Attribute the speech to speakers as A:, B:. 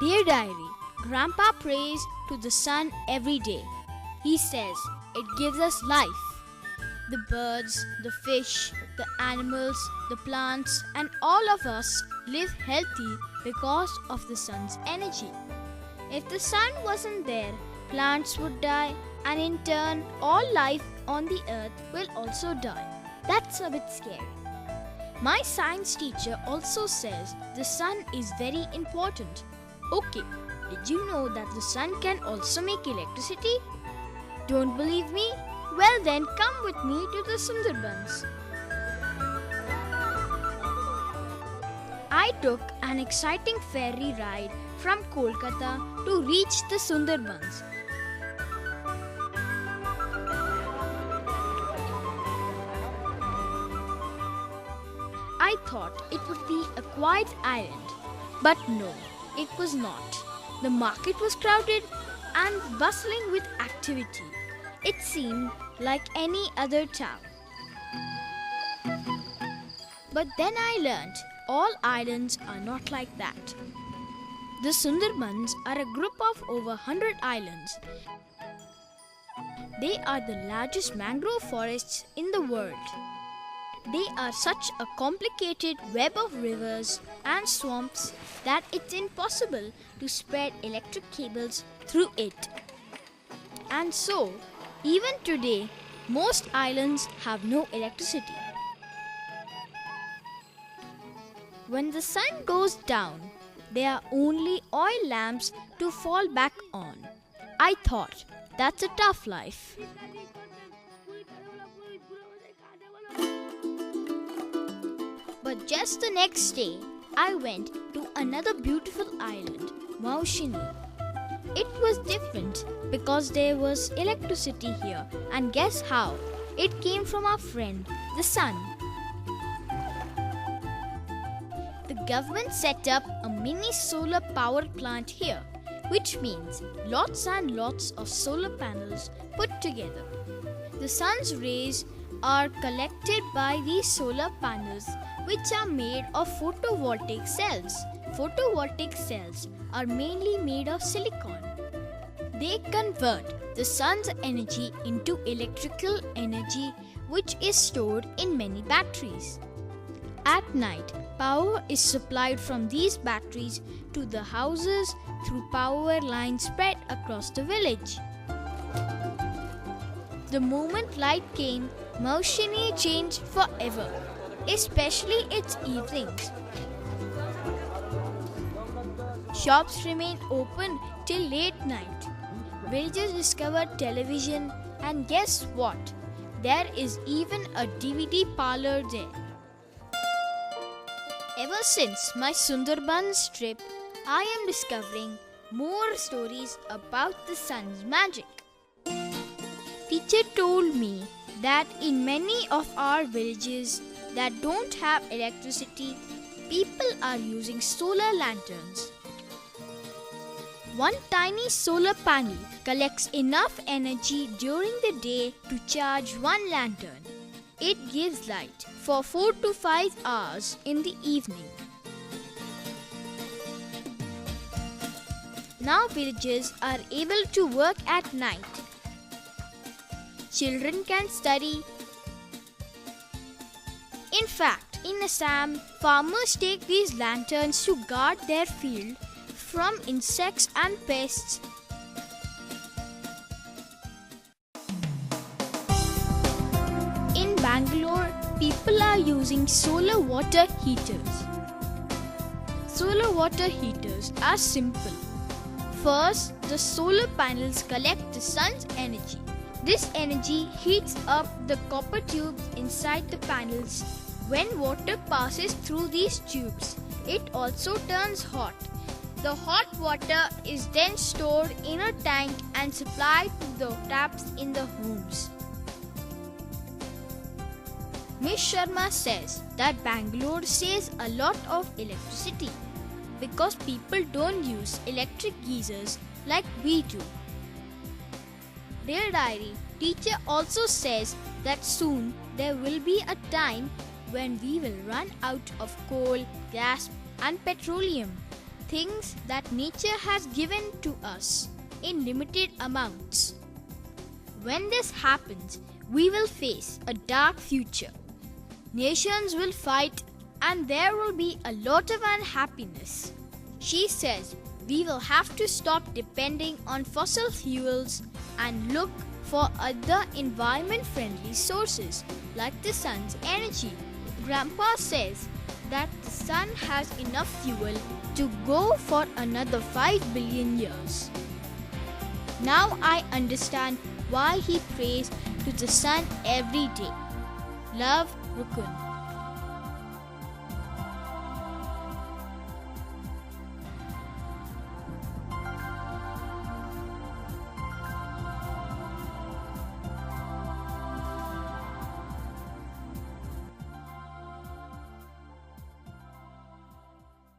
A: Dear Diary, Grandpa prays to the sun every day. He says it gives us life. The birds, the fish, the animals, the plants, and all of us live healthy because of the sun's energy. If the sun wasn't there, plants would die, and in turn, all life on the earth will also die. That's a bit scary. My science teacher also says the sun is very important. Okay, did you know that the sun can also make electricity? Don't believe me? Well then, come with me to the Sundarbans. I took an exciting ferry ride from Kolkata to reach the Sundarbans. I thought it would be a quiet island, but no, it was not. The market was crowded and bustling with activity. It seemed like any other town. But then I learnt all islands are not like that. The Sundarbans are a group of over 100 islands. They are the largest mangrove forests in the world. They are such a complicated web of rivers and swamps that it's impossible to spread electric cables through it. And so, even today, most islands have no electricity. When the sun goes down, there are only oil lamps to fall back on. I thought, that's a tough life. But just the next day, I went to another beautiful island, Maushini. It was different because there was electricity here, and guess how? It came from our friend, the sun. The government set up a mini solar power plant here, which means lots and lots of solar panels put together. The sun's rays are collected by these solar panels, which are made of photovoltaic cells. Photovoltaic cells are mainly made of silicon. They convert the sun's energy into electrical energy, which is stored in many batteries. At night, power is supplied from these batteries to the houses through power lines spread across the village. The moment light came, Maushini changed forever, especially its evenings. Shops remained open till late night. Villagers discovered television, and guess what? There is even a DVD parlor there. Ever since my Sundarbans trip, I am discovering more stories about the sun's magic. Teacher told me that in many of our villages that don't have electricity, people are using solar lanterns. One tiny solar panel collects enough energy during the day to charge one lantern. It gives light for 4 to 5 hours in the evening. Now villagers are able to work at night. Children can study. In fact, in Assam, farmers take these lanterns to guard their field from insects and pests. In Bangalore, people are using solar water heaters. Solar water heaters are simple. First, the solar panels collect the sun's energy. This energy heats up the copper tubes inside the panels. When water passes through these tubes, it also turns hot. The hot water is then stored in a tank and supplied to the taps in the homes. Ms. Sharma says that Bangalore saves a lot of electricity because people don't use electric geysers like we do. Dear Diary, teacher also says that soon there will be a time when we will run out of coal, gas and petroleum. things that nature has given to us in limited amounts. When this happens, we will face a dark future. Nations will fight and there will be a lot of unhappiness. She says we will have to stop depending on fossil fuels and look for other environment-friendly sources like the sun's energy. Grandpa says that the sun has enough fuel to go for another 5 billion years. Now I understand why he prays to the sun every day. Love, Rukun.